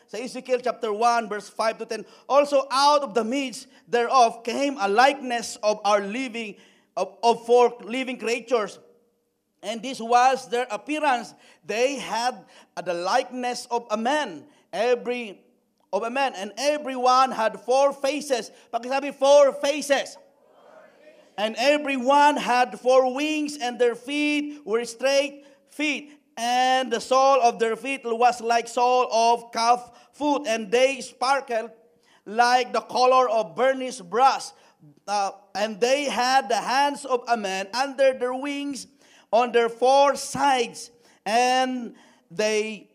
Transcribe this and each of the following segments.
sa Ezekiel chapter 1, verse 5 to 10, also out of the midst thereof came a likeness of our living, of four living creatures. And this was their appearance. They had the likeness of a man. And everyone had four faces. Pakisabi, four faces. And everyone had four wings, and their feet were straight feet. And the sole of their feet was like sole of calf foot, and they sparkled like the color of burnished brass. And they had the hands of a man under their wings on their four sides, and they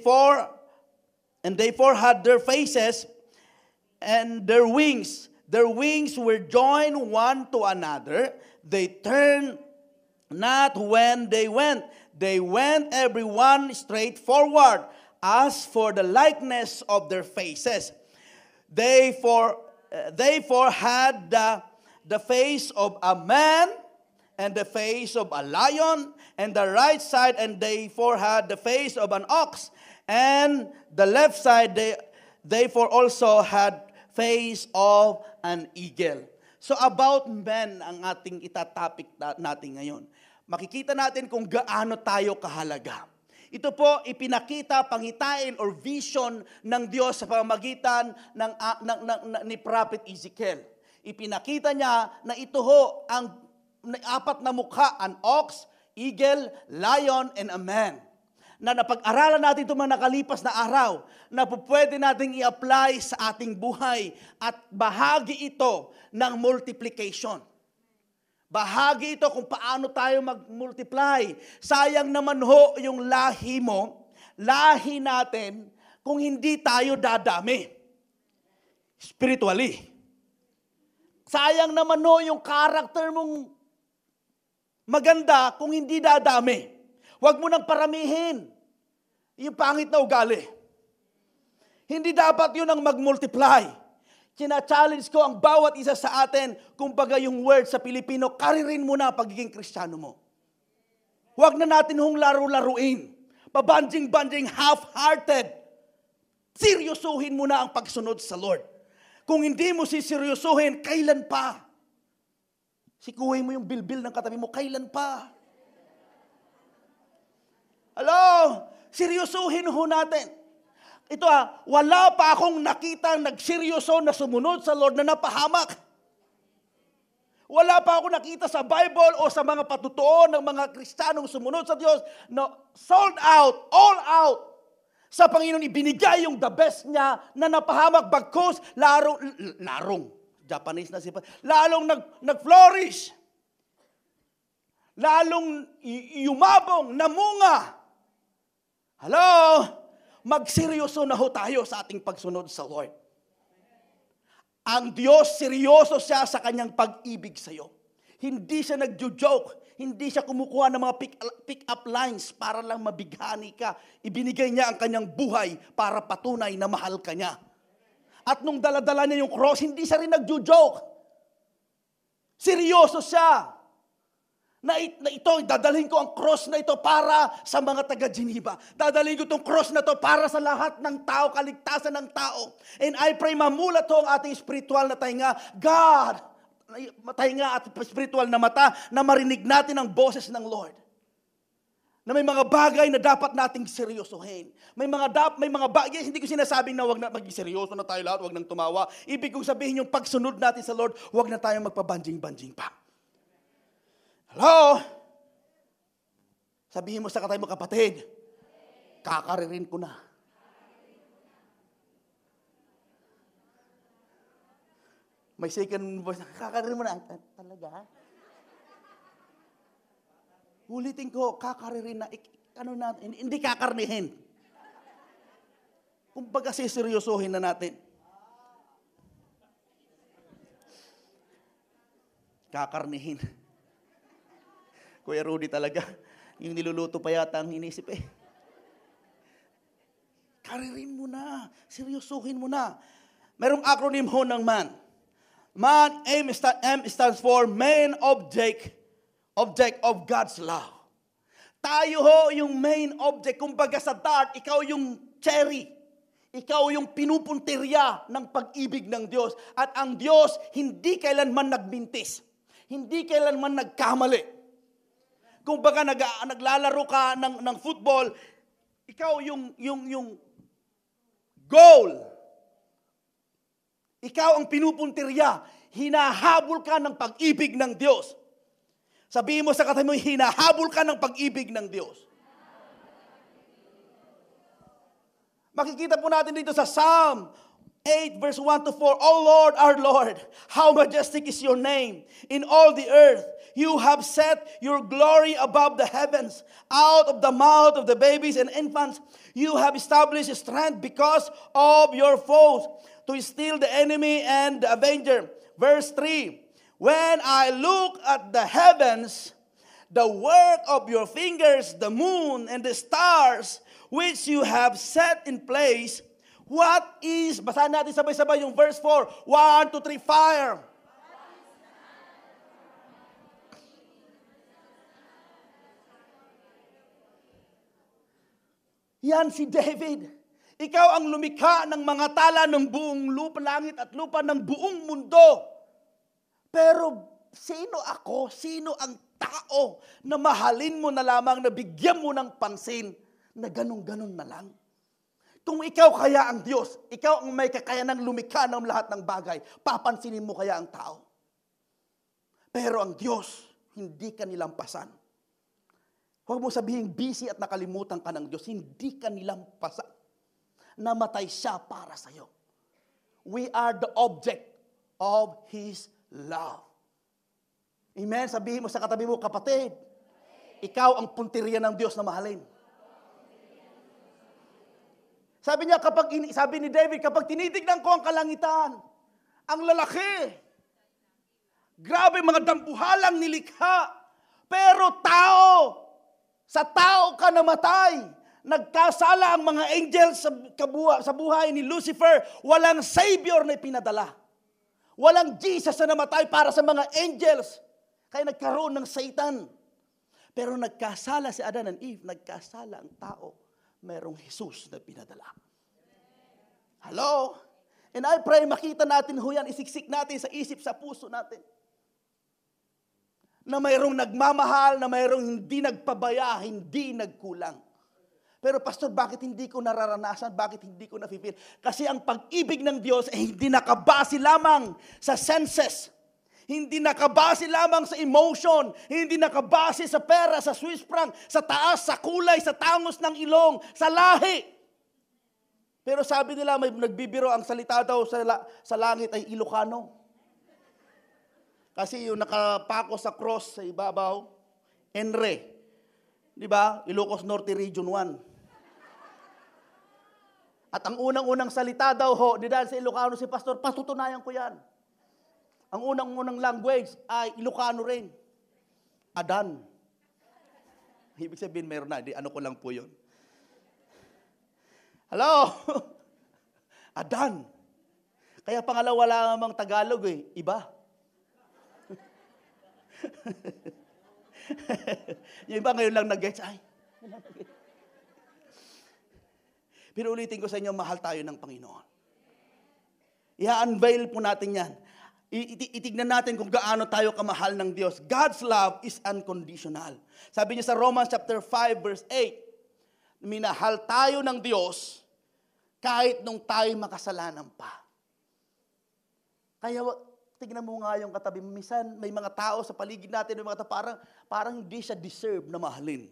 four had their faces and their wings. Their wings were joined one to another. They turned not when they went. They went everyone straight forward. As for the likeness of their faces, they four had the face of a man, and the face of a lion, and the right side, and they four had the face of an ox, and the left side, they four also had face of an eagle. So about men ang ating itatopic natin ngayon. Makikita natin kung gaano tayo kahalaga. Ito po ipinakita, pangitain or vision ng Diyos sa pamamagitan ni Prophet Ezekiel. Ipinakita niya na ito ho ang apat na mukha, an ox, eagle, lion, and a man. Na napag-aralan natin ito mga nakalipas na araw, na pwede nating i-apply sa ating buhay at bahagi ito ng multiplication. Bahagi ito kung paano tayo mag-multiply. Sayang naman ho yung lahi mo, lahi natin, kung hindi tayo dadami. Spiritually. Sayang naman ho yung character mong maganda kung hindi dadami. Huwag mo nang paramihin yung pangit na ugali. Hindi dapat yun ang mag-multiply. Kina-challenge ko ang bawat isa sa atin, kumbaga yung word sa Pilipino, karirin mo na pagiging Kristiyano mo. Huwag na natin hong laro-laruin. Pabanjing-banjing, half-hearted. Seryosuhin mo na ang pagsunod sa Lord. Kung hindi mo siseryosuhin, kailan pa? Sikuhin mo yung bilbil ng katabi mo, kailan pa? Hello? Seryosuhin ho natin. Ito wala pa akong nakita nagseryoso na sumunod sa Lord na napahamak. Wala pa akong nakita sa Bible o sa mga patutuon ng mga Kristiyanong sumunod sa Diyos na sold out, all out. Sa Panginoon ibinigay yung the best niya na napahamak bagkus lalong nag-flourish. Lalong yumabong, namunga. Hello? Magseryoso na ho tayo sa ating pagsunod sa Lord. Ang Diyos, seryoso siya sa kanyang pag-ibig sa iyo. Hindi siya nagjo-joke. Hindi siya kumukuha ng mga pick-up lines para lang mabighani ka. Ibinigay niya ang kanyang buhay para patunay na mahal ka niya. At nung daladala niya yung cross, hindi siya rin nagjo-joke. Seryoso siya. Na ito, dadalhin ko ang cross na ito para sa mga taga-Geneva. Dadalhin ko itong cross na ito para sa lahat ng tao, kaligtasan ng tao. And I pray mamulat ho ang ating spiritual na tainga. God, tainga at spiritual na mata na marinig natin ang boses ng Lord. Na may mga bagay na dapat nating seryosohin. May mga bagay, hindi ko sinasabing na wag na maging seryoso na tayo lahat, wag nang tumawa. Ibig kong sabihin yung pagsunod natin sa Lord, wag na tayong magpabanjing-banjing pa. Hello? Sabihin mo sa katay mo, kapatid, kakaririn ko na. May second voice, kakaririn mo na. Talaga? Ulitin ko, kakaririn na. Hindi kakarnihin. Kumbaga siseryosohin na natin. Kakarnihin. Kuya Rudy talaga, yung niluluto pa yata ang inisip Karirin mo na, seryosuhin mo na. Merong acronym ho ng MAN. MAN, M stands for main object of God's love. Tayo ho yung main object. Kumbaga sa dart, ikaw yung cherry. Ikaw yung pinupuntirya ng pag-ibig ng Diyos. At ang Diyos hindi kailanman nagmintis. Hindi kailanman nagkamali. Kung baga naglalaro ka ng football, ikaw yung goal. Ikaw ang pinupuntirya. Hinahabol ka ng pag-ibig ng Diyos. Sabihin mo sa katabi mo, hinahabol ka ng pag-ibig ng Diyos. Makikita po natin dito sa Psalm 8 verse 1 to 4, O Lord, our Lord, how majestic is your name in all the earth. You have set your glory above the heavens. Out of the mouth of the babies and infants, you have established strength because of your foes, to steal the enemy and the avenger. Verse 3, when I look at the heavens, the work of your fingers, the moon and the stars, which you have set in place, what is, basahin natin sabay-sabay yung verse 4, 1, 2, 3, fire. Yan si David. Ikaw ang lumikha ng mga tala ng buong lupa, langit at lupa ng buong mundo. Pero sino ako, sino ang tao na mahalin mo na lamang, na bigyan mo ng pansin, na ganun-ganun na lang? Kung ikaw kaya ang Diyos, ikaw ang may kakayanang lumikha ng lahat ng bagay, papansinin mo kaya ang tao? Pero ang Diyos, hindi ka nilampasan. Huwag mo sabihin busy at nakalimutan ka ng Diyos. Hindi ka nilampasan. Namatay siya para sa iyo. We are the object of His love. Amen? Sabihin mo sa katabi mo, kapatid, ikaw ang puntirya ng Diyos na mahalin. Sabi niya, sabi ni David, kapag tinitignan ko ang kalangitan, ang lalaki, grabe mga dambuhalang nilikha, pero tao, sa tao ka namatay. Nagkasala ang mga angels sa buhay ni Lucifer. Walang Savior na ipinadala. Walang Jesus na namatay para sa mga angels. Kaya nagkaroon ng Satan. Pero nagkasala si Adan and Eve, nagkasala ang tao. Merong Jesus na pinadala. Hello? And I pray makita natin ho yan, isiksik natin sa isip, sa puso natin. Na mayroong nagmamahal, na mayroong hindi nagpabaya, hindi nagkulang. Pero pastor, bakit hindi ko nararanasan? Bakit hindi ko nafe-feel? Kasi ang pag-ibig ng Diyos ay hindi nakabase lamang sa senses. Hindi nakabase lamang sa emotion. Hindi nakabase sa pera, sa Swiss franc, sa taas, sa kulay, sa tangos ng ilong, sa lahi. Pero sabi nila, may nagbibiro, ang salita daw sa langit ay Ilocano. Kasi yung nakapako sa cross sa ibabaw, Enre. Di ba? Ilocos Norte Region 1. At ang unang-unang salita daw ho, di dahil sa Ilocano si Pastor, patutunayan ko yan. Ang unang-unang language ay Ilocano rin. Adan. Ibig sabihin meron na, di ano ko lang po yun. Hello? Adan. Kaya pangalawa lamang Tagalog iba. Yung iba ngayon lang nag-gets, pero ulitin ko sa inyo, mahal tayo ng Panginoon. I-unveil po natin yan. Itignan natin kung gaano tayo kamahal ng Diyos. God's love is unconditional. Sabi niya sa Romans chapter 5 verse 8, minahal tayo ng Diyos kahit nung tayo makasalanan pa. Kaya tignan mo nga yung katabi mo. Minsan may mga tao sa paligid natin, may mga tao, parang hindi siya deserve na mahalin.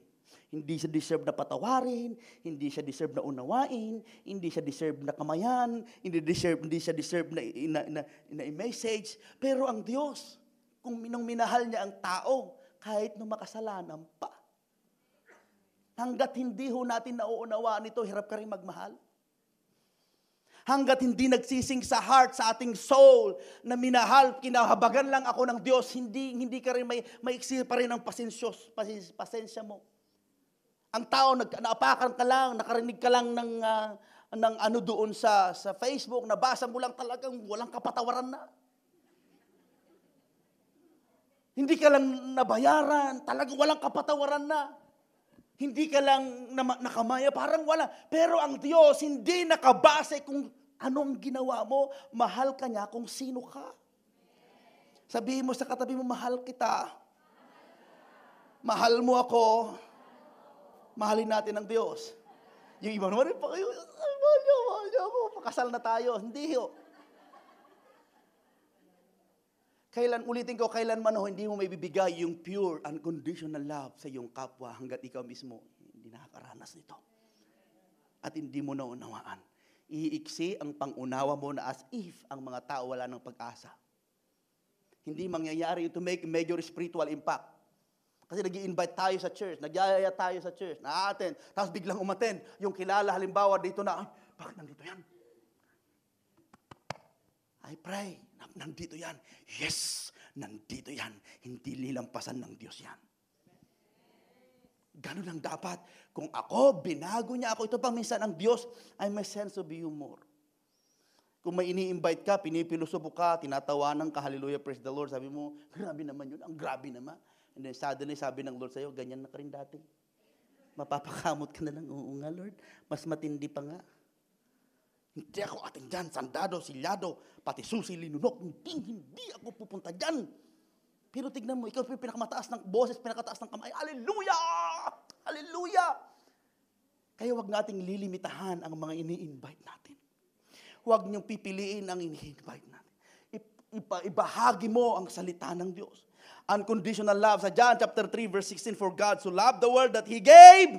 Hindi siya deserve na patawarin, hindi siya deserve na unawain, hindi siya deserve na kamayan, hindi siya deserve na i-message. Pero ang Diyos, kung minahal niya ang tao, kahit nung makasalanan pa. Hanggat hindi ho natin nauunawaan ito, hirap ka rin magmahal. Hanggat hindi nagsising sa heart, sa ating soul, na minahal, kinahabagan lang ako ng Diyos, hindi ka rin maiksi pa rin ang pasensya mo. Ang tao, naapakan ka lang, nakarinig ka lang ng ano doon sa Facebook, nabasa mo lang talagang walang kapatawaran na. Hindi ka lang nabayaran, talagang walang kapatawaran na. Hindi ka lang nakamaya, parang wala. Pero ang Diyos, hindi nakabase kung anong ginawa mo. Mahal ka niya kung sino ka. Sabihin mo sa katabi mo, mahal kita. Mahal mo ako. Mahalin natin ang Diyos. Yung iba naman rin pa kayo, mahal niyo ako. Pakasal na tayo. Hindi ho. Kailanman hindi mo may bibigay yung pure, unconditional love sa iyong kapwa hanggat ikaw mismo hindi nakakaranas nito. At hindi mo naunawaan. Iiksi ang pangunawa mo na as if ang mga tao wala ng pag-asa. Hindi mangyayari to make major spiritual impact. Kasi nag-i-invite tayo sa church, nagyayaya tayo sa church, na-attend, tapos biglang umattend. Yung kilala halimbawa dito na, ay, bakit nandito yan? I pray. Nandito yan. Yes, nandito yan. Hindi lilampasan ng Diyos yan. Ganun lang dapat. Kung ako, binago niya ako. Ito pang minsan ang Diyos, I may sense of humor. Kung may ini-invite ka, pinipilosopo ka, tinatawanan ka, hallelujah, praise the Lord, sabi mo, grabe naman yun, ang grabe naman. And then suddenly, sabi ng Lord sa'yo, ganyan na ka rin dati. Mapapakamot ka na lang, oo nga Lord, mas matindi pa nga. Hindi ako ating dyan, sandado, silyado, pati susi, linunok. Hindi ako pupunta dyan. Pero tignan mo, ikaw pinakamataas ng boses, pinakataas ng kamay. Hallelujah! Hallelujah! Kaya wag nating lilimitahan ang mga ini-invite natin. Huwag niyong pipiliin ang ini-invite natin. Ibahagi mo ang salita ng Diyos. Unconditional love. Sa John chapter 3 verse 16, for God so loved the world that He gave.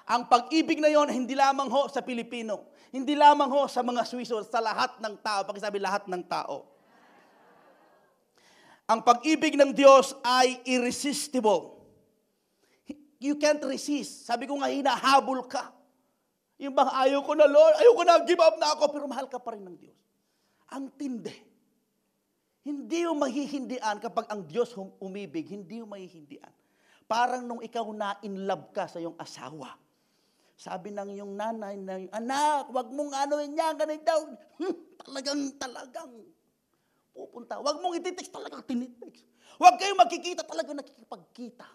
Ang pag-ibig na yon hindi lamang ho sa Pilipino, hindi lamang ho sa mga Swiso, sa lahat ng tao. Pakisabi, lahat ng tao. Ang pag-ibig ng Diyos ay irresistible. You can't resist. Sabi ko nga, hinahabol ka. Yung bang ayaw ko na, Lord, ayaw ko na, give up na ako, pero mahal ka pa rin ng Diyos. Ang tindi. Hindi yung mahihindian kapag ang Diyos umibig, hindi yung mahihindian. Parang nung ikaw na in love ka sa iyong asawa. Sabi ng iyong nanay, anak, wag mong anuin niya, ganun daw. Talagang pupunta. Wag mong ititext, talagang tinitext. Wag kayong magkikita, talagang nakikipagkita.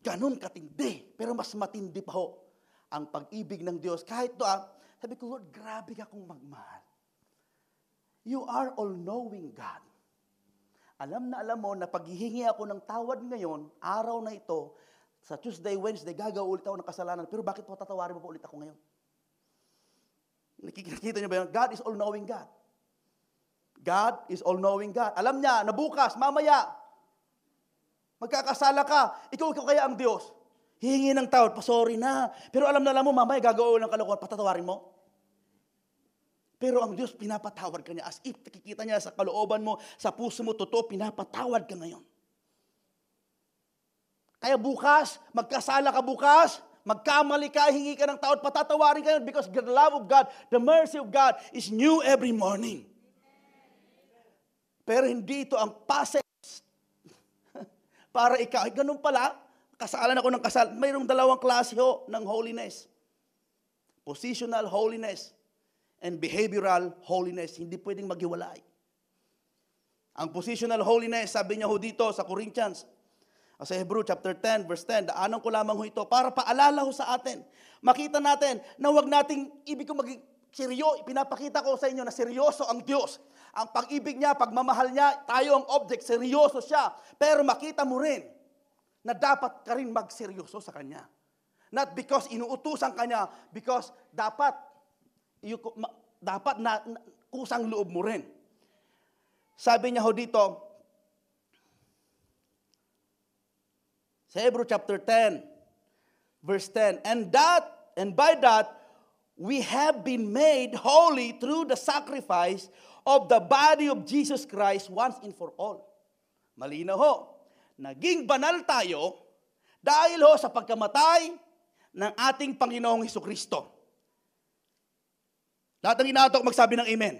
Ganun katindi. Pero mas matindi pa ho ang pag-ibig ng Diyos. Kahit doon, sabi ko, Lord, grabe ka kong magmahal. You are all-knowing God. Alam mo na paghihingi ako ng tawad ngayon, araw na ito, sa Tuesday, Wednesday, gagawa ulit ako ng kasalanan. Pero bakit po tatawarin mo po ulit ako ngayon? Nakikita niyo ba yun? God is all-knowing God. God is all-knowing God. Alam niya na bukas, mamaya, magkakasala ka. Ikaw kaya ang Diyos. Hihingi ng tawad, sorry na. Pero alam mo, mamaya gagawa ulit ng kalokohan, patatawarin mo. Pero ang Diyos, pinapatawad ka niya. As if nakikita niya sa kalooban mo, sa puso mo, totoo, pinapatawad ka ngayon. Kaya bukas, magkasala ka bukas, magkamali ka, hingi ka ng tawad, patatawarin ka yun because the love of God, the mercy of God is new every morning. Pero hindi ito ang process para ikaw. Ganun pala, kasalan ako ng kasal. Mayroong dalawang klase ho ng holiness. Positional holiness and behavioral holiness. Hindi pwedeng maghiwalay. Ang positional holiness, sabi niya ho dito sa Corinthians, sa Hebrew chapter 10 verse 10, daanan ko lamang ho ito para paalala ho sa atin. Makita natin na huwag nating ibig ko maging seryoso. Pinapakita ko sa inyo na seryoso ang Diyos. Ang pag-ibig niya, pagmamahal niya, tayo ang object, seryoso siya. Pero makita mo rin na dapat ka rin magseryoso sa Kanya. Not because inuutusan ka niya, because dapat na kusang loob mo rin. Sabi niya ho dito, sa Hebrew chapter 10, verse 10, and by that, we have been made holy through the sacrifice of the body of Jesus Christ once and for all. Malinaw ho, naging banal tayo dahil ho sa pagkamatay ng ating Panginoong Hesukristo. Lahat ng inatok magsabi ng amen.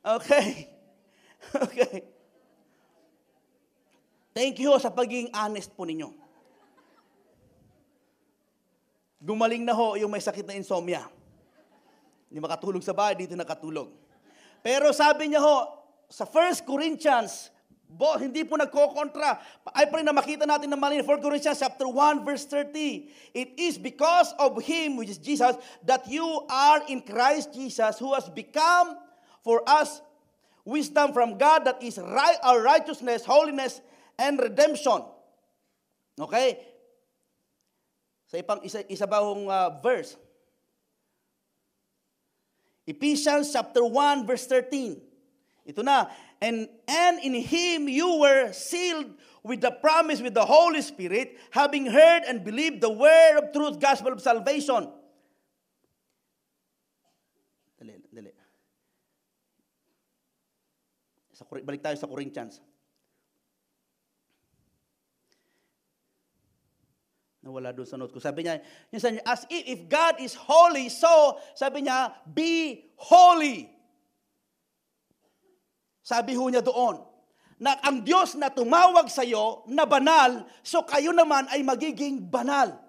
Okay. Okay. Thank you sa pagiging honest po ninyo. Gumaling na ho yung may sakit na insomnia. Hindi makatulog sa bahay, dito nakatulog. Pero sabi niya ho, sa 1 Corinthians, hindi po nagkokontra. Ay pa rin na makita natin na mali. 1 Corinthians chapter 1 verse 30. It is because of Him, which is Jesus, that you are in Christ Jesus, who has become for us wisdom from God, that is our righteousness, holiness, and redemption. Okay? Sa isa ba hong verse? Ephesians chapter 1 verse 13. Ito na. And in Him you were sealed with the promise with the Holy Spirit, having heard and believed the word of truth, gospel of salvation. Dali. Balik tayo sa Corinthians. Nawala doon sa note ko. Sabi niya, as if God is holy, so, sabi niya, be holy. Sabi ho niya doon, na ang Diyos na tumawag sa iyo na banal, so kayo naman ay magiging banal.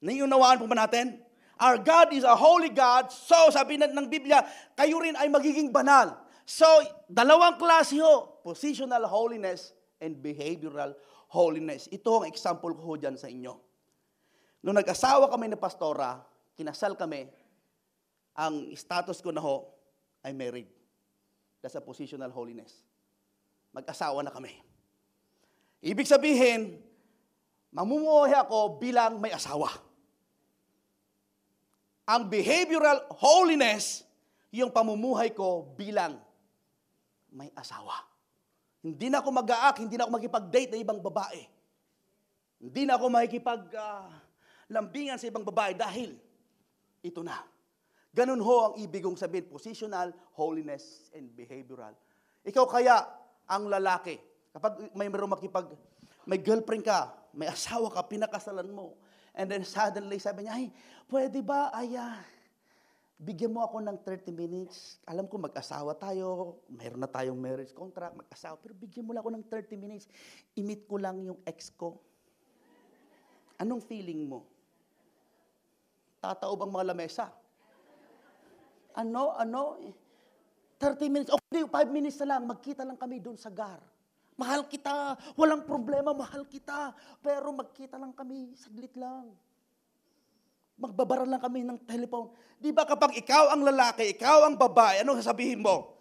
Naiunawaan po ba natin? Our God is a holy God, so sabi ng Biblia, kayo rin ay magiging banal. So, dalawang klase ho, positional holiness and behavioral holiness. Ito ang example ko dyan sa inyo. Nung nag-asawa kami ni Pastora, kinasal kami, ang status ko na ho ay married. That's a positional holiness. Mag-asawa na kami. Ibig sabihin, mamumuhay ako bilang may asawa. Ang behavioral holiness, yung pamumuhay ko bilang may asawa. Hindi na ako mag-aak, hindi na ako makipag-date na ibang babae. Hindi na ako makikipag-lambingan sa ibang babae dahil ito na. Ganun ho ang ibig kong sabihin, positional, holiness, and behavioral. Ikaw kaya ang lalaki, kapag may girlfriend ka, may asawa ka, pinakasalan mo, and then suddenly sabi niya, ay, pwede ba, bigyan mo ako ng 30 minutes. Alam ko, mag-asawa tayo, mayroon na tayong marriage contract, mag-asawa, pero bigyan mo lang ako ng 30 minutes. I-meet ko lang yung ex ko. Anong feeling mo? Tataob ang mga lamesa. 30 minutes, okay, 5 minutes na lang, magkita lang kami doon sa GAR. Mahal kita, walang problema, mahal kita. Pero magkita lang kami, saglit lang. Magbabara lang kami ng telephone. Di ba kapag ikaw ang lalaki, ikaw ang babae, anong sasabihin mo?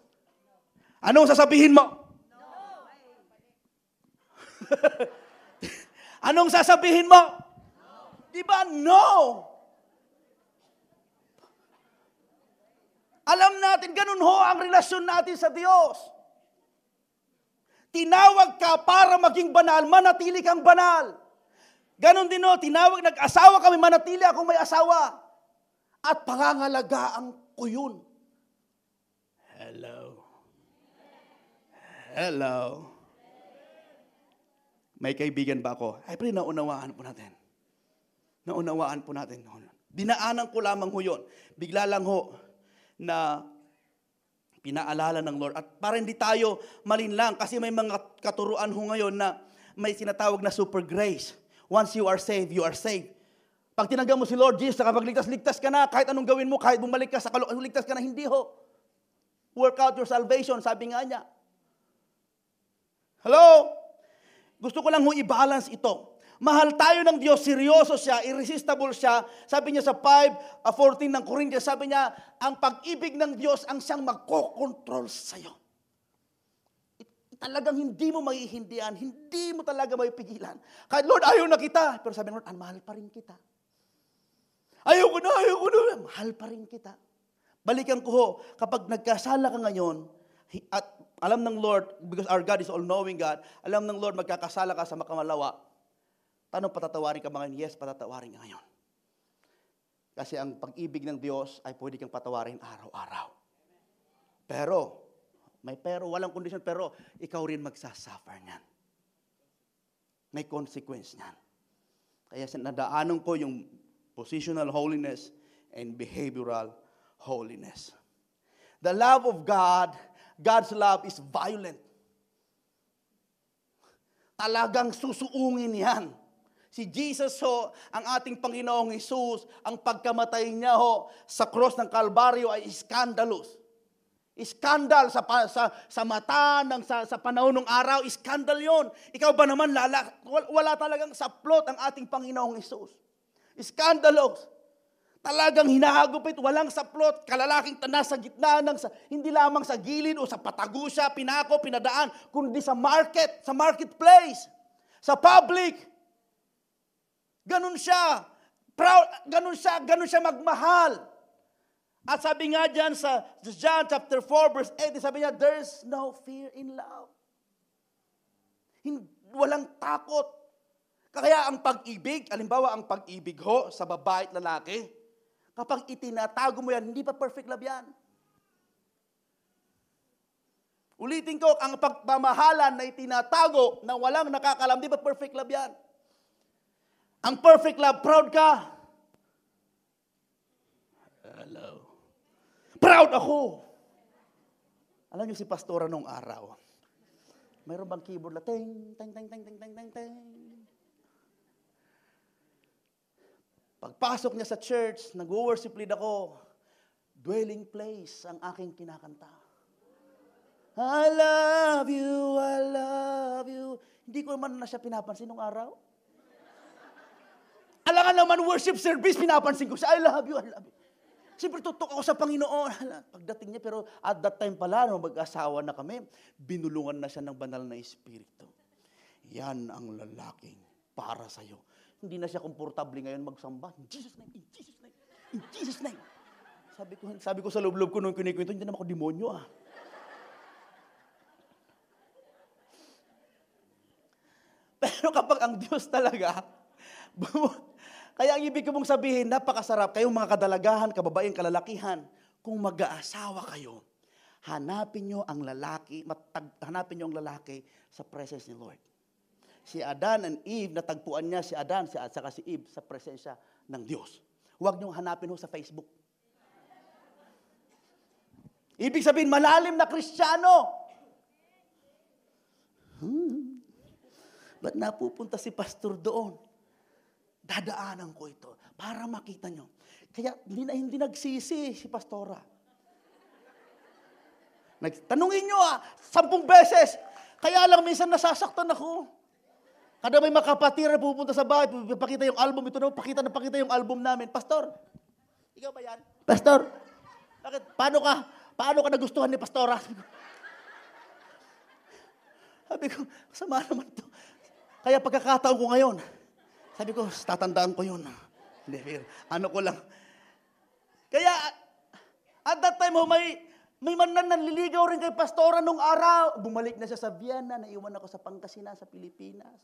Anong sasabihin mo? No. Anong sasabihin mo? No. Di ba? No. Alam natin, ganun ho ang relasyon natin sa Diyos. Tinawag ka para maging banal, manatili kang banal. Ganon din o, nag-asawa kami, manatili akong may asawa. At pangangalagaan ko yun. Hello. May kaibigan ba ako? Ay, pero naunawaan po natin. Dinaanan ko lamang ho yun. Bigla lang ho na pinaalala ng Lord. At para hindi tayo malinlang, kasi may mga katuruan ho ngayon na may sinatawag na super grace. Once you are saved, you are saved. Pag tinanggap mo si Lord Jesus, kapag ligtas ka na, kahit anong gawin mo, kahit bumalik ka sa ligtas ka na, hindi ho. Work out your salvation, sabi nga niya. Hello? Gusto ko lang ho i-balance ito. Mahal tayo ng Diyos, seryoso siya, irresistible siya. Sabi niya sa 5:14 ng Corinthians, sabi niya, ang pag-ibig ng Diyos ang siyang magkokontrol sa'yo. Talagang hindi mo maihindihan, hindi mo talaga maipigilan. Kahit Lord, ayaw na kita. Pero sabi ng Lord, mahal pa rin kita. Ayaw ko na. Mahal pa rin kita. Balikan ko ho, kapag nagkasala ka ngayon, at alam ng Lord, because our God is all-knowing God, alam ng Lord, magkakasala ka sa makamalawa, tanong, patatawarin ka ba ngayon? Yes, patatawarin ka ngayon. Kasi ang pag-ibig ng Diyos ay pwede kang patawarin araw-araw. Pero, walang kondisyon, pero ikaw rin magsasuffer niyan. May consequence niyan. Kaya nadaanan ko yung positional holiness and behavioral holiness. The love of God, God's love is violent. Talagang susuungin yan. Si Jesus ho, ang ating Panginoong Jesus, ang pagkamatay niya ho sa cross ng Kalbaryo ay scandalous. Iskandal sa mata ng sa panahon ng araw, iskandal 'yon. Ikaw ba naman wala talagang saplot ang ating Panginoong Hesus. Iskandalos. Talagang hinahagupit, walang saplot, kalalaking nasa gitna hindi lamang sa gilid o sa patago siya, pinako, pinadaan, kundi sa marketplace, sa public. Ganun siya. Proud, ganun siya magmahal. At sabi nga dyan sa John chapter 4 verse 8, sabi niya, there's no fear in love. Walang takot. Kaya ang pag-ibig, alimbawa ang pag-ibig ho sa babae at lalaki, kapag itinatago mo yan, hindi pa perfect love yan. Ulitin ko, ang pagmamahalan na itinatago na walang nakakalam, hindi pa perfect love yan. Ang perfect love, proud ka. Hello. Proud ako. Alam niyo si pastora nung araw, mayroon bang keyboard na ting, ting, ting, ting, ting, ting, ting, ting. Pagpasok niya sa church, nag-worship lead ako, dwelling place ang aking kinakanta. I love you, I love you. Hindi ko naman na siya pinapansin nung araw. Alangan naman worship service, pinapansin ko siya, I love you, I love you. Siyempre, tutok ako sa Panginoon. Pagdating niya, pero at that time pala, nung mag-asawa na kami, binulungan na siya ng banal na espiritu. Yan ang lalaking para sa'yo. Hindi na siya komportable ngayon magsamba. In Jesus' name, in Jesus' name, in Jesus' name. Sabi ko sa loob-loob ko nung kinikwento, hindi naman ako demonyo ah. Pero kapag ang Diyos talaga, kaya ang ibig ko mong sabihin, napakasarap. Kayong mga kadalagahan, kababaeng kalalakihan, kung mag-aasawa kayo, hanapin nyo ang lalaki sa presence ni Lord. Si Adan and Eve, natagpuan niya si Adan at saka si Eve sa presensya ng Diyos. Huwag nyo hanapin sa Facebook. Ibig sabihin, malalim na Kristiyano. Ba't napupunta si pastor doon? Dadaanan ko ito para makita nyo. Kaya hindi nagsisi si pastora. Tanungin nyo 10 beses. Kaya lang minsan nasasaktan ako. Kada may makapatira pupunta sa bahay, pakita yung album. Ito na, pakita yung album namin. Pastor, ikaw ba yan? Pastor, bakit? Paano ka nagustuhan ni pastora? Sabi ko, sama naman to. Kaya pagkakataon ko ngayon, sabi ko, tatandaan ko yun. Hindi, ano ko lang. Kaya, at that time, may nanliligaw rin kay pastora nung araw. Bumalik na siya sa Vienna, naiwan ako sa Pangasinan, sa Pilipinas.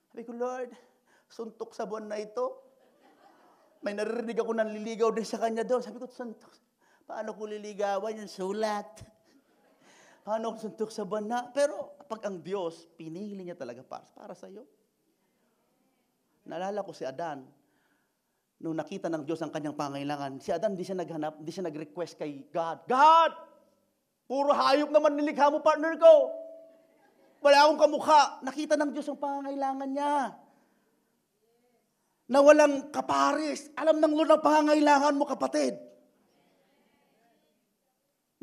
Sabi ko, Lord, suntok sa buwan na ito. May naririnig ako nanliligaw din sa kanya doon. Sabi ko, suntok. Paano ko liligawan yung sulat? Paano ko suntok sa buwan na? Pero, pag ang Diyos, pinili niya talaga para sa iyo. Naalala ko si Adan, nung nakita ng Diyos ang kanyang pangailangan, si Adan hindi siya naghanap, hindi siya nag-request kay God. God! Puro hayop naman nilikha mo, partner ko. Wala akong kamukha. Nakita ng Diyos ang pangailangan niya. Na walang kaparis. Alam ng Lord ang pangailangan mo, kapatid.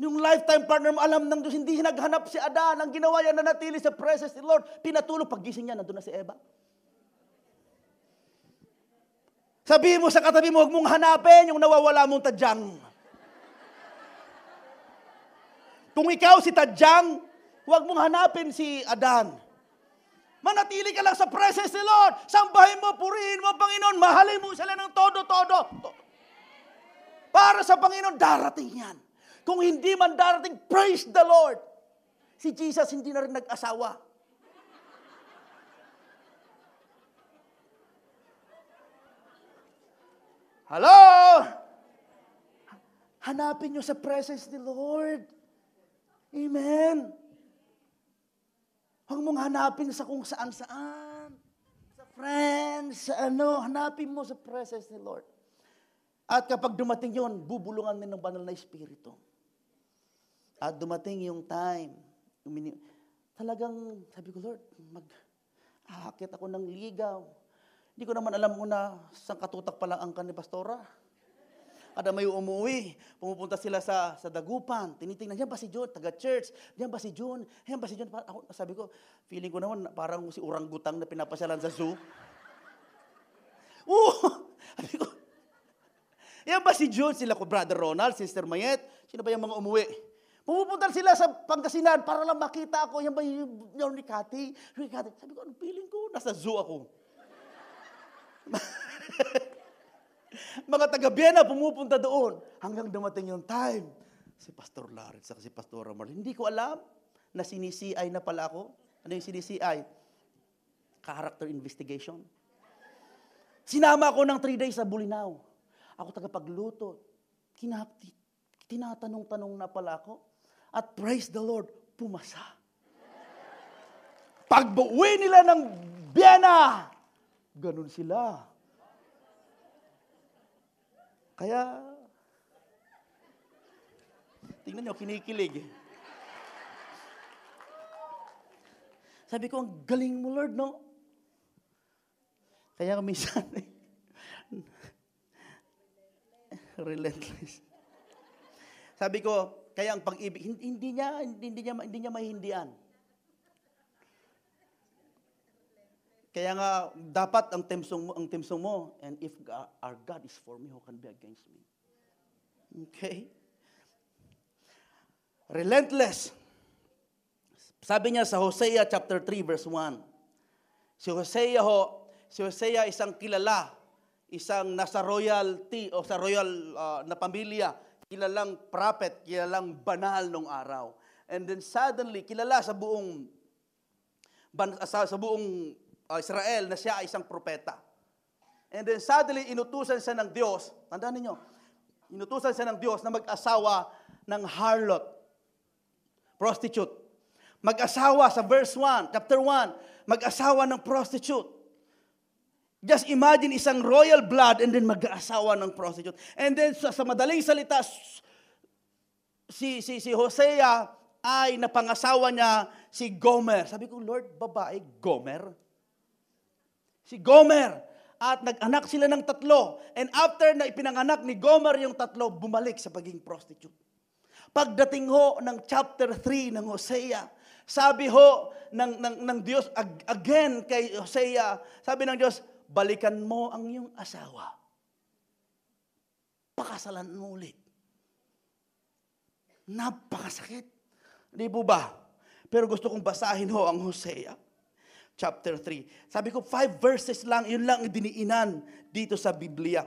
Yung lifetime partner mo, alam ng Diyos, hindi siya naghanap si Adan. Ang ginawa niya, nanatili sa presence ni Lord. Pinatulog, paggising niya, nandun na si Eva. Sabihin mo sa katabi mo, huwag mong hanapin yung nawawala mong tadyang. Kung ikaw si tadyang, huwag mong hanapin si Adan. Manatili ka lang sa presence ni Lord. Sambahin mo, purihin mo, Panginoon. Mahalin mo sila ng todo-todo. Para sa Panginoon, darating yan. Kung hindi man darating, praise the Lord. Si Jesus hindi na rin nag-asawa. Hello? Hanapin nyo sa presence ni Lord. Amen. Huwag mong hanapin sa kung saan-saan. Sa friends, sa hanapin mo sa presence ni Lord. At kapag dumating yon, bubulungan din ng banal na espiritu. At dumating yung time, talagang, sabi ko, Lord, mag-aakit ako ng ligaw. Hindi ko naman alam kung na sa katutak pa lang ang ni pastora. Kada may umuwi, pumupunta sila sa dagupan. Tinitingnan, yan ba si John? Taga-church. Yan ba si John? Yan ba si John? Ako, sabi ko, feeling ko naman parang si orangutang na pinapasyalan sa zoo. Sabi ko, yan ba si John? Sila ko, Brother Ronald, Sister Mayet. Sino ba yung mga umuwi? Pumupunta sila sa Pangasinan para lang makita ako. Yan ba yung ni Cathy? Sabi ko, feeling ko, nasa zoo ako. Mga taga-Biena pumupunta doon hanggang dumating yung time. Si Pastor Lawrence at si Pastor Marlene. Hindi ko alam na sinisiay na pala ako. Ano yung sinisiay? Character investigation. Sinama ako ng 3 days sa Bulinaw. Ako tagapagluto. Tinatanong-tanong na pala ako. At praise the Lord, pumasa. Pag-uwi nila ng Biena, ganun sila. Kaya, tingnan nyo, kinikilig. Sabi ko, ang galing mo, Lord, no? Kaya minsan, relentless. Sabi ko, kaya ang pag-ibig, hindi niya mahindian. Kaya nga, dapat ang temsong mo, and if our God is for me, who can be against me? Okay? Relentless. Sabi niya sa Hosea chapter 3 verse 1. Si Hosea isang kilala, isang nasa royalty o sa royal na pamilya, kilalang prophet, kilalang banal nung araw. And then suddenly, kilala sa buong Israel na siya ay isang propeta. And then suddenly, inutusan siya ng Diyos, tandaan niyo, inutusan siya ng Diyos na mag-asawa ng harlot, prostitute. Mag-asawa sa verse 1, chapter 1, mag-asawa ng prostitute. Just imagine isang royal blood and then mag-asawa ng prostitute. And then sa madaling salita, si Hosea ay napangasawa niya si Gomer. Sabi ko, Lord, babae, Gomer? Si Gomer. At nag-anak sila ng 3. And after na ipinanganak ni Gomer yung 3, bumalik sa pagiging prostitute. Pagdating ho ng chapter 3 ng Hosea, sabi ho ng Diyos, again kay Hosea, sabi ng Diyos, balikan mo ang iyong asawa. Pakasalan mo ulit. Napakasakit. Di po ba? Pero gusto kong basahin ho ang Hosea. Chapter 3. Sabi ko, 5 verses lang, yun lang diniinan dito sa Biblia.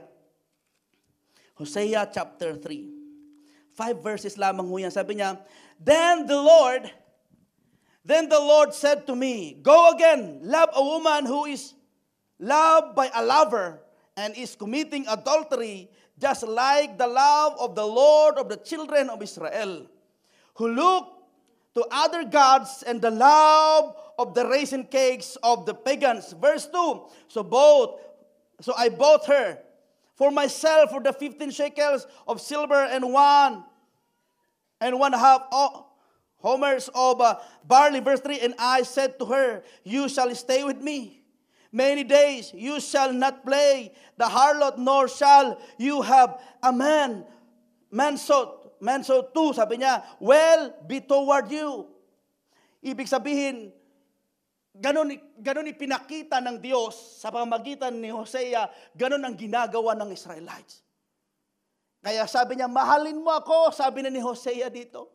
Hosea chapter 3. 5 verses lamang ho yan. Sabi niya, Then the Lord said to me, Go again, love a woman who is loved by a lover and is committing adultery, just like the love of the Lord of the children of Israel, who look to other gods and the love of the raisin cakes of the pagans. Verse 2, So I bought her for myself for the 15 shekels of silver and 1.5 homers of barley. Verse 3, And I said to her, You shall stay with me many days. You shall not play the harlot, nor shall you have a man. Manso 2, sabi niya, will be toward you. Ibig sabihin, ganun ipinakita ng Diyos sa pamamagitan ni Hosea, ganun ang ginagawa ng Israelites. Kaya sabi niya, mahalin mo ako, sabi na ni Hosea dito.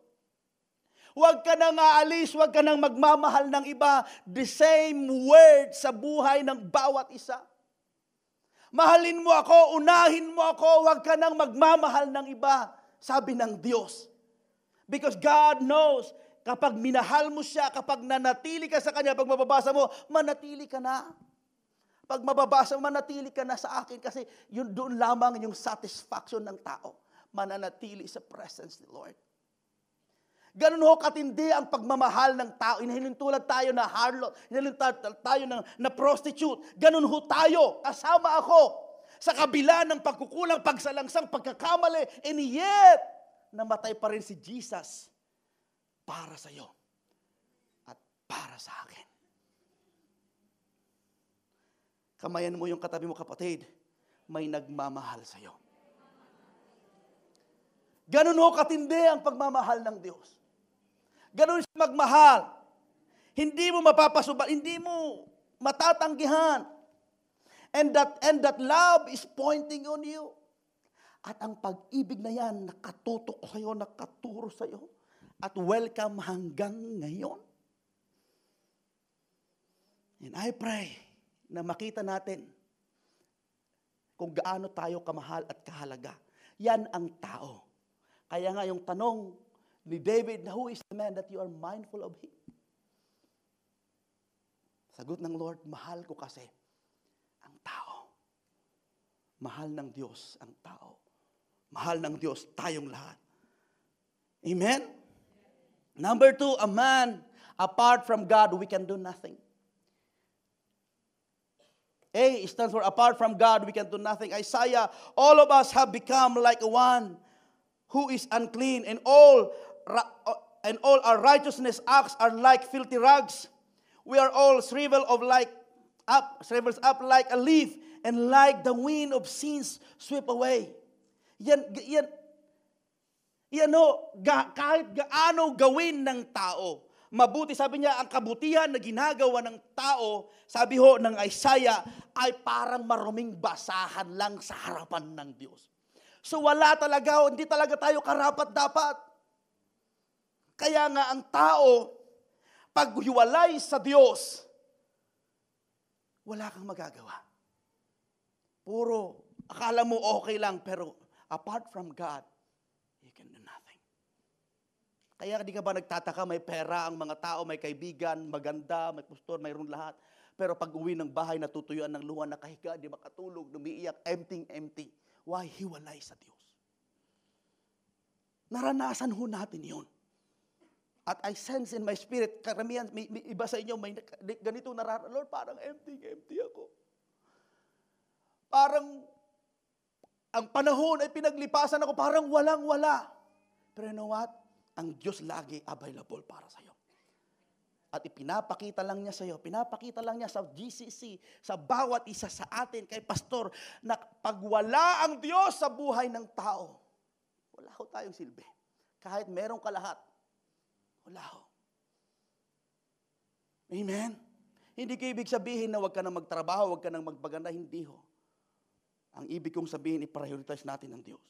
Huwag ka nang aalis, huwag ka nang magmamahal ng iba. The same word sa buhay ng bawat isa. Mahalin mo ako, unahin mo ako, huwag ka nang magmamahal ng iba. Sabi ng Diyos. Because God knows, kapag minahal mo siya, kapag nanatili ka sa Kanya, pag mababasa mo, manatili ka na. Pag mababasa mo, manatili ka na sa akin kasi yun doon lamang yung satisfaction ng tao. Mananatili sa presence ni Lord. Ganun ho katindi ang pagmamahal ng tao. Inahilintulad tayo na harlot, inahilintulad tayo na prostitute. Ganun ho tayo, kasama ako. Sa kabila ng pagkukulang, pagsalangsang, pagkakamali, and yet, namatay pa rin si Jesus para sa iyo at para sa akin. Kamayan mo yung katabi mo, kapatid, may nagmamahal sa iyo. Ganun ho katindi ang pagmamahal ng Diyos. Ganun siya magmahal. Hindi mo mapapasuba, hindi mo matatanggihan. And that love is pointing on you. At ang pag-ibig na yan, nakatutok sa'yo, nakaturo sa'yo. At welcome hanggang ngayon. And I pray na makita natin kung gaano tayo kamahal at kahalaga. Yan ang tao. Kaya nga yung tanong ni David, who is the man that you are mindful of him? Sagot ng Lord, mahal ko kasi ang tao. Mahal ng Diyos ang tao. Mahal ng Diyos tayong lahat. Amen? Number 2, a man apart from God, we can do nothing. A stands for apart from God, we can do nothing. Isaiah, all of us have become like one who is unclean, and all our righteousness acts are like filthy rags. We are all shriveled up like a leaf, and like the wind of sins sweep away. Yan kahit gaano gawin ng tao, mabuti, sabi niya, ang kabutihan na ginagawa ng tao, sabi ho ng Isaiah, ay parang maruming basahan lang sa harapan ng Diyos. So wala talaga, hindi talaga tayo karapat-dapat. Kaya nga ang tao, pag hiwalay sa Diyos, wala kang magagawa. Puro, akala mo okay lang, pero apart from God, you can do nothing. Kaya di ka ba nagtataka, may pera ang mga tao, may kaibigan, maganda, may pastor, mayroon lahat. Pero pag uwi ng bahay, natutuyuan ng luha, nakahiga, di makatulog, umiiyak, empty. Why? Hiwalay sa Diyos. Naranasan ho natin yun. At I sense in my spirit, karamihan, may iba sa inyo, may ganito naranasan, Lord, parang empty ako. Parang, ang panahon ay pinaglipasan ako, parang walang-wala. Pero you know what? Ang Diyos lagi available para sa iyo. At ipinapakita lang niya sa iyo, pinapakita lang niya sa GCC, sa bawat isa sa atin, kay pastor, na pag wala ang Diyos sa buhay ng tao, wala ho tayong silbi. Kahit meron ka lahat, wala ho. Amen? Hindi ko ibig sabihin na huwag ka nang magtrabaho, huwag ka nang magpaganda, hindi ho. Ang ibig kong sabihin, i-prioritize natin ang Diyos.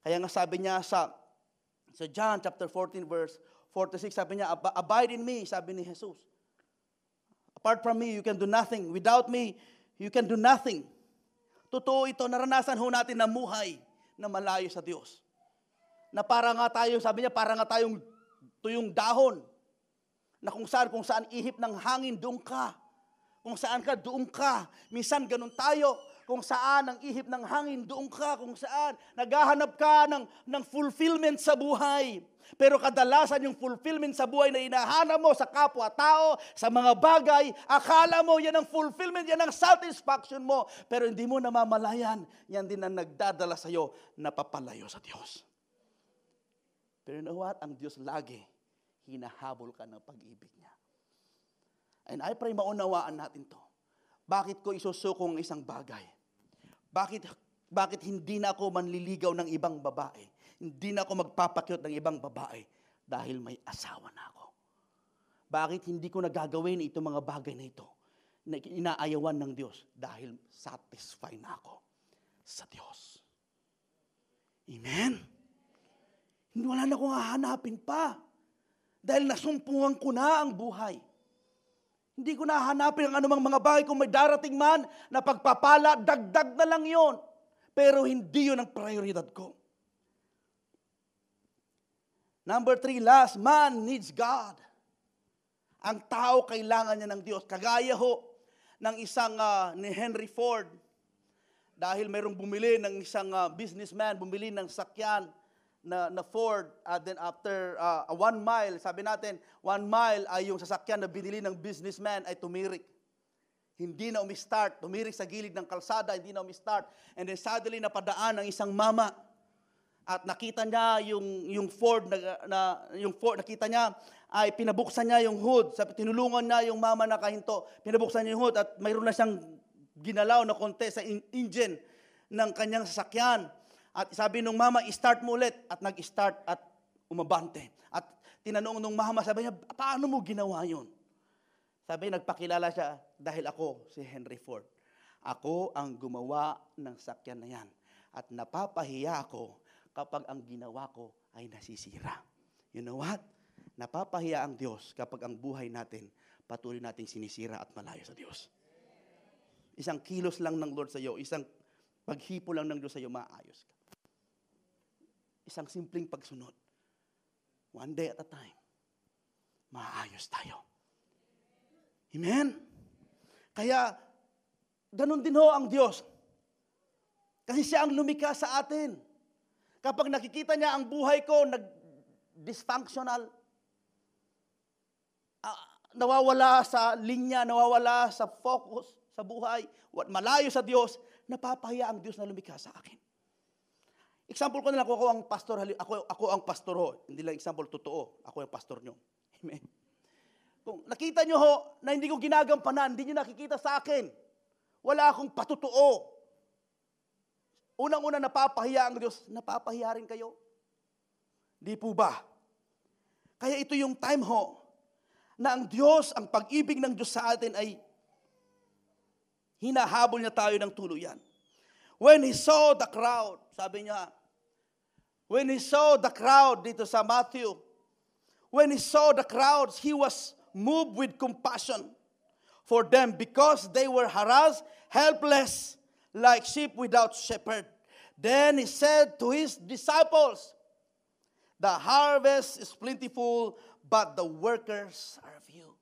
Kaya nga sabi niya sa John chapter 14 verse 46, sabi niya, abide in me, sabi ni Jesus. Apart from me, you can do nothing. Without me, you can do nothing. Totoo ito, naranasan ho natin na muhay na malayo sa Diyos. Na para nga tayo, sabi niya, para nga tayong tuyong dahon. Na kung saan ihip ng hangin, doon ka. Kung saan ka, doon ka. Minsan ganun tayo. Kung saan ang ihip ng hangin, doon ka. Kung saan naghahanap ka ng fulfillment sa buhay. Pero kadalasan yung fulfillment sa buhay na hinahanap mo sa kapwa-tao, sa mga bagay, akala mo yan ang fulfillment, yan ang satisfaction mo. Pero hindi mo namamalayan, yan din ang nagdadala sa'yo na papalayo sa Diyos. Pero you know what? Ang Diyos lagi, hinahabol ka ng pag-ibig niya. And I pray maunawaan natin to. Bakit ko isusuko ang isang bagay? Bakit hindi na ako manliligaw ng ibang babae? Hindi na ako magpapakyot ng ibang babae dahil may asawa na ako. Bakit hindi ko nagagawin itong mga bagay na ito na inaayawan ng Diyos dahil satisfied na ako sa Diyos. Amen? Hindi wala na akong hahanapin pa dahil nasumpungan ko na ang buhay. Hindi ko na hahanapin ang anumang mga bagay kung may darating man na pagpapala, dagdag na lang yon. Pero hindi yun ang prioridad ko. Number 3, last, man needs God. Ang tao kailangan niya ng Diyos. Kagaya ho ng isang ni Henry Ford. Dahil mayroong bumili ng isang businessman, bumili ng sakyan na Ford. Then after 1 mile, sabi natin, 1 mile ay yung sasakyan na binili ng businessman ay tumirik. Hindi na umistart. Tumirik sa gilid ng kalsada, hindi na umistart. And then suddenly napadaan ng isang mama. At nakita niya yung Ford, nakita niya ay pinabuksan niya yung hood. Tinulungan niya yung mama na kahinto. Pinabuksan niya yung hood at mayroon na siyang ginalaw na konti sa engine ng kanyang sasakyan. At sabi nung mama, start mo ulit. At nag-start at umabante. At tinanong nung mama, sabi niya, paano mo ginawa yun? Sabi, nagpakilala siya, dahil ako si Henry Ford. Ako ang gumawa ng sakyan na yan. At napapahiya ako kapag ang ginawa ko ay nasisira. You know what? Napapahiya ang Diyos kapag ang buhay natin patuloy nating sinisira at malayo sa Diyos. Isang kilos lang ng Lord sa iyo, isang paghipo lang ng Diyos sa iyo, maayos ka. Isang simpleng pagsunod. One day at a time, maayos tayo. Amen? Kaya, ganun din ho ang Diyos. Kasi siya ang lumikha sa atin. Kapag nakikita niya ang buhay ko, dysfunctional, nawawala sa linya, nawawala sa focus sa buhay, malayo sa Diyos, napapahiya ang Diyos na lumikha sa akin. Example ko na lang, ako ang pastor, ako ang pastor ho. Hindi lang example, totoo. Ako ang pastor nyo. Amen. Kung nakita nyo ho, na hindi ko ginagampanan, hindi nyo nakikita sa akin. Wala akong patutuo. Unang-una napapahiya ang Diyos, napapahiya rin kayo. Di po ba? Kaya ito yung time ho, na ang Diyos, ang pag-ibig ng Diyos sa atin ay hinahabol niya tayo ng tuluyan. When He saw the crowd, sabi niya, when He saw the crowd dito sa Matthew, when He saw the crowds, He was moved with compassion for them because they were harassed, helpless, like sheep without shepherd. Then He said to His disciples, the harvest is plentiful, but the workers are few.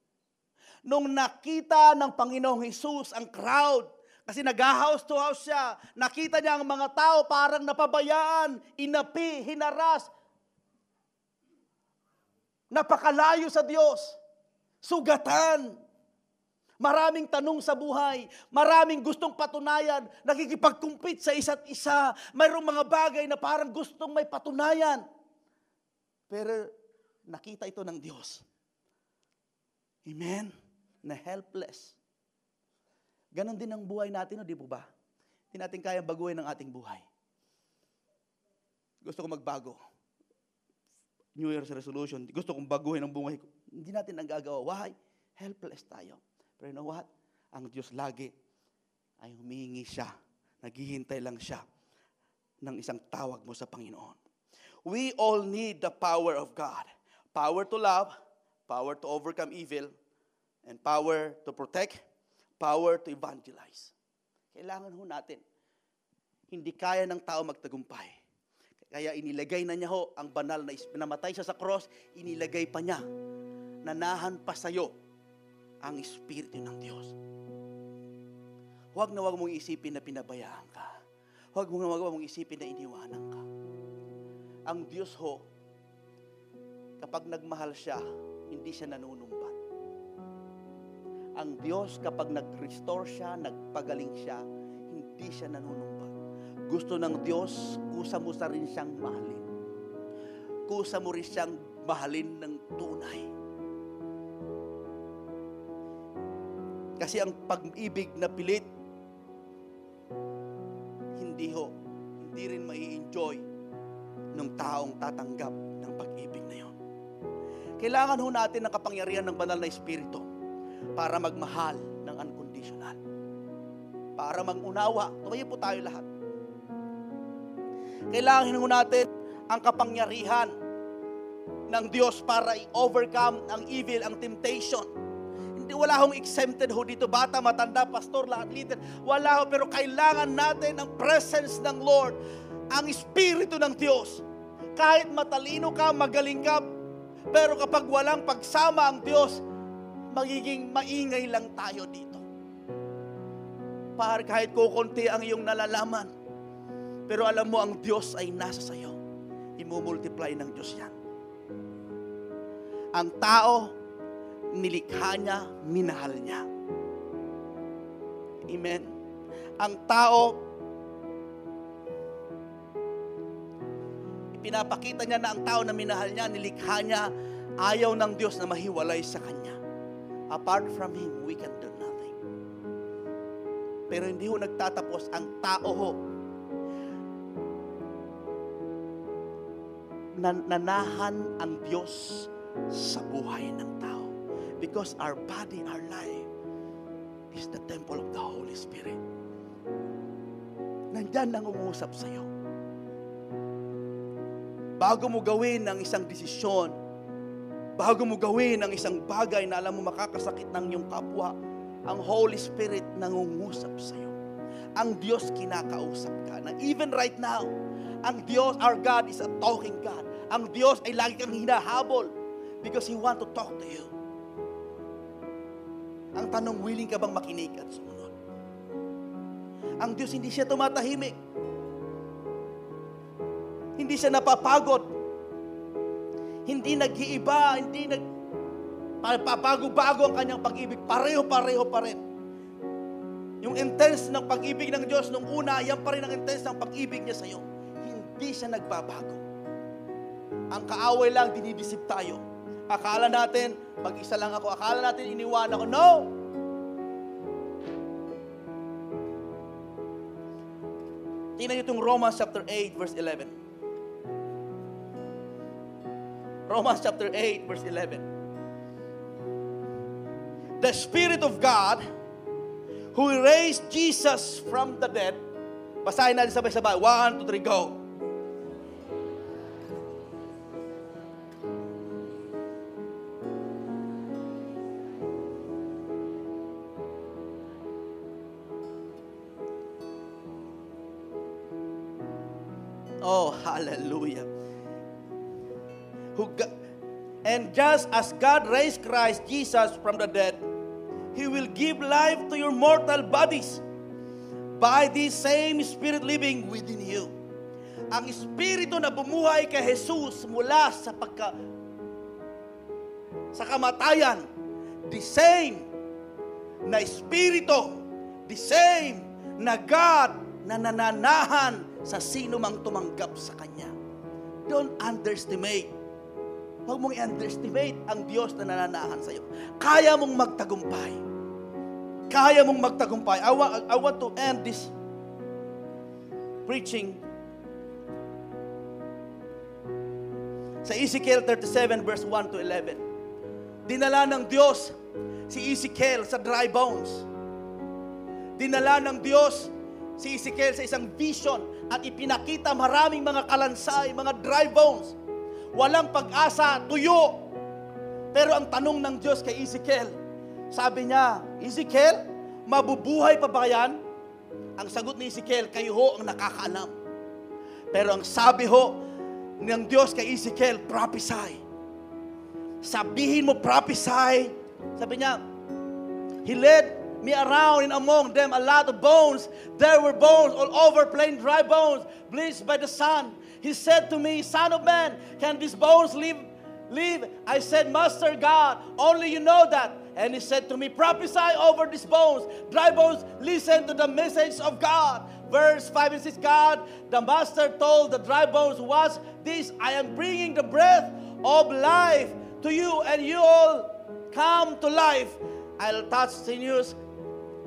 Nung nakita ng Panginoong Hesus ang crowd, kasi nag-house to house siya, nakita niya ang mga tao parang napabayaan, inapi, hinaras, napakalayo sa Diyos, sugatan, maraming tanong sa buhay, maraming gustong patunayan, nakikipag-compete sa isa't isa, mayroong mga bagay na parang gustong may patunayan. Pero nakita ito ng Diyos. Amen? Na helpless. Ganon din ang buhay natin, no? Di po ba? Hindi natin kayang baguhin ang ating buhay. Gusto ko magbago. New Year's resolution. Gusto kong baguhin ang buhay ko. Hindi natin nagagawa. Why? Helpless tayo. Pero you know what? Ang Diyos lagi ay humihingi siya. Naghihintay lang siya ng isang tawag mo sa Panginoon. We all need the power of God. Power to love, power to overcome evil, and power to protect, power to evangelize. Kailangan ho natin. Hindi kaya ng tao magtagumpay. Kaya inilagay na niya ho ang banal na namatay siya sa cross, inilagay pa niya. Nanahan pa sa'yo ang Espiritu ng Diyos. Huwag mong isipin na pinabayaan ka. Huwag mong isipin na iniwanan ka. Ang Diyos ho, kapag nagmahal siya, hindi siya nanunumbat. Ang Diyos, kapag nag-restore siya, nagpagaling siya, hindi siya nanunumbat. Gusto ng Diyos, kusa mo sa rin siyang mahalin. Kusa mo rin siyang mahalin ng tunay. Kasi ang pag-ibig na pilit, hindi rin mai-enjoy ng taong tatanggap ng pag-ibig na yon. Kailangan ho natin ng kapangyarihan ng banal na Espiritu para magmahal ng unconditional. Para mag-unawa. Tumayo po tayo lahat. Kailangan ho natin ang kapangyarihan ng Diyos para i-overcome ang evil, ang temptation. Hindi, wala hong exempted ho dito, bata, matanda, pastor, lahat, leader. Wala ho, pero kailangan natin ang presence ng Lord, ang Espiritu ng Diyos. Kahit matalino ka, magaling ka, pero kapag walang pagsama ang Diyos, magiging maingay lang tayo dito. Para kahit kukunti ang iyong nalalaman, pero alam mo ang Diyos ay nasa sayo. Imumultiply ng Diyos yan. Ang tao, nilikha niya, minahal niya. Amen. Ang tao, pinapakita niya na ang tao na minahal niya, nilikha niya, ayaw ng Diyos na mahiwalay sa Kanya. Apart from Him, we can do nothing. Pero hindi ho nagtatapos ang tao ho. nanahan ang Diyos sa buhay ng tao. Because our body, our life, is the temple of the Holy Spirit. Nandyan nangungusap sa'yo. Bago mo gawin ang isang desisyon, bago mo gawin ang isang bagay na alam mo makakasakit ng iyong kapwa, ang Holy Spirit nangungusap sa'yo. Ang Diyos kinakausap ka. Na even right now, ang Diyos, our God, is a talking God. Ang Diyos ay lagi kang hinahabol because He want to talk to you. Ang tanong, willing ka bang makinig at sumunod? Ang Diyos hindi siya tumatahimik. Hindi siya napapagod. Hindi nag-iiba, hindi papago-bago ang kanyang pag-ibig. Pareho-pareho pa rin. Yung intense ng pag-ibig ng Diyos nung una, yan pa rin ang intense ng pag-ibig niya sa'yo. Hindi siya nagbabago. Ang kaaway lang, dinidisip tayo. Akala natin, mag-isa lang ako. Akala natin, iniwan ako. No! Tingnan niyo itong Romans chapter 8, verse 11. Romans chapter 8, verse 11. The Spirit of God, who raised Jesus from the dead. Basahin natin sabay-sabay. 1, 2, 3, go. Oh, hallelujah. And just as God raised Christ Jesus from the dead, He will give life to your mortal bodies by this same Spirit living within you. Ang Espiritu na bumuhay kay Jesus mula sa kamatayan, the same na Espiritu, the same na God na nananahan sa sino mang tumanggap sa Kanya. Don't underestimate. Huwag mong i-underestimate ang Diyos na nananahan sa iyo. Kaya mong magtagumpay. Kaya mong magtagumpay. I want to end this preaching sa Ezekiel 37 verse 1 to 11. Dinala ng Diyos si Ezekiel sa dry bones. Dinala ng Diyos si Ezekiel sa isang vision at ipinakita maraming mga kalansay, mga dry bones. Walang pag-asa, tuyo. Pero ang tanong ng Diyos kay Ezekiel, sabi niya, Ezekiel, mabubuhay pa ba yan? Ang sagot ni Ezekiel, kayo ho ang nakakaalam. Pero ang sabi ho ng Diyos kay Ezekiel, prophesy. Sabihin mo, prophesy. Sabi niya, He led me around and among them a lot of bones. There were bones all over, plain dry bones, bleached by the sun. He said to me, Son of man, can these bones live? I said, Master God, only you know that. And he said to me, prophesy over these bones. Dry bones, listen to the message of God. Verse 5 and 6, God, the Master told the dry bones, was this, I am bringing the breath of life to you, and you all come to life. I'll touch sinews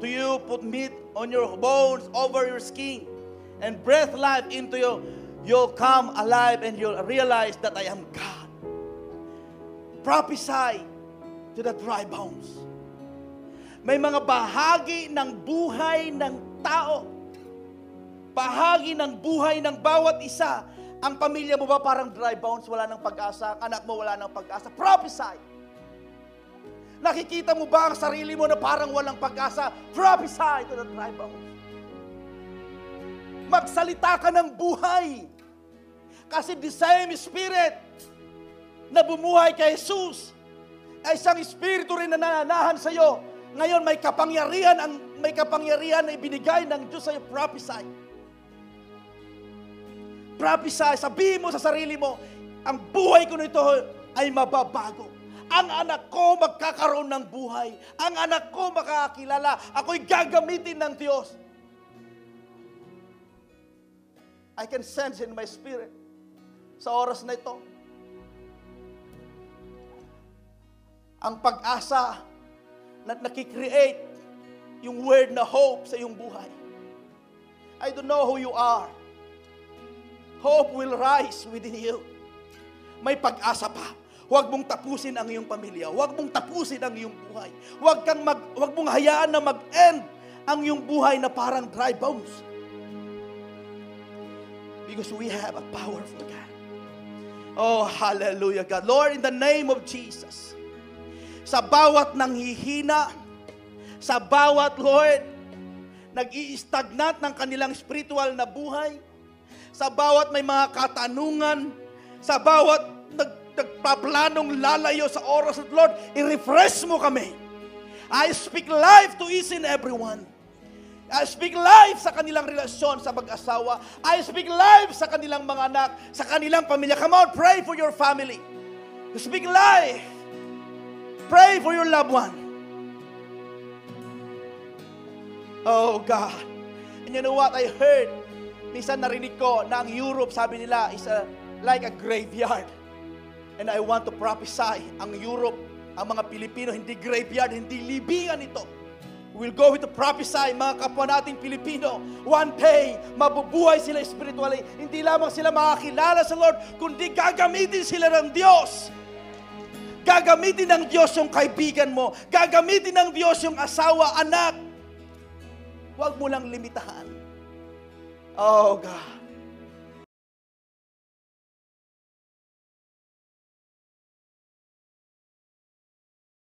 to you, put meat on your bones, over your skin, and breathe life into you. You'll come alive and you'll realize that I am God. Prophesy to the dry bones. May mga bahagi ng buhay ng tao, bahagi ng buhay ng bawat isa. Ang pamilya mo ba parang dry bones, wala ng pag-asa? Ang anak mo wala ng pag-asa? Prophesy. Nakikita mo ba ang sarili mo na parang walang pag-asa? Prophesy to the dry bones. Magsalita ka ng buhay. Kasi the same Spirit na bumuhay kay Jesus ay isang Espiritu rin na nananahan sa iyo. Ngayon may kapangyarihan na ibinigay ng Diyos sa iyo. Prophesy. Prophesy. Sabihin mo sa sarili mo, ang buhay ko nito ay mababago. Ang anak ko magkakaroon ng buhay. Ang anak ko makakakilala. Ako'y gagamitin ng Diyos. I can sense in my spirit sa oras na ito ang pag-asa na nakikreate yung word na hope sa iyong buhay. I don't know who you are. Hope will rise within you. may pag-asa pa. Huwag mong tapusin ang iyong pamilya. Huwag mong tapusin ang iyong buhay. Huwag mong hayaan na mag-end ang iyong buhay na parang dry bones. Because we have a powerful God. Oh, hallelujah, God. Lord, in the name of Jesus, sa bawat nanghihina, sa bawat, Lord, nag-i-stagnant ng kanilang spiritual na buhay, sa bawat may mga katanungan, sa bawat nagpaplanong lalayo sa oras at Lord, i-refresh mo kami. I speak life to each and everyone. I speak life sa kanilang relasyon sa mag-asawa. I speak life sa kanilang mga anak, sa kanilang pamilya. Come on, pray for your family. Speak life. Pray for your loved one. Oh God. And you know what I heard? Minsan narinig ko na ang Europe, sabi nila, is like a graveyard. And I want to prophesy, ang Europe, ang mga Pilipino, hindi graveyard, hindi libingan ito. We'll go to prophesy, mga kapwa nating Pilipino, one day, mabubuhay sila spiritually. Hindi lamang sila makakilala sa Lord, kundi gagamitin sila ng Diyos. Gagamitin ng Diyos yung kaibigan mo. Gagamitin ng Diyos yung asawa, anak. Huwag mo lang limitahan. Oh God.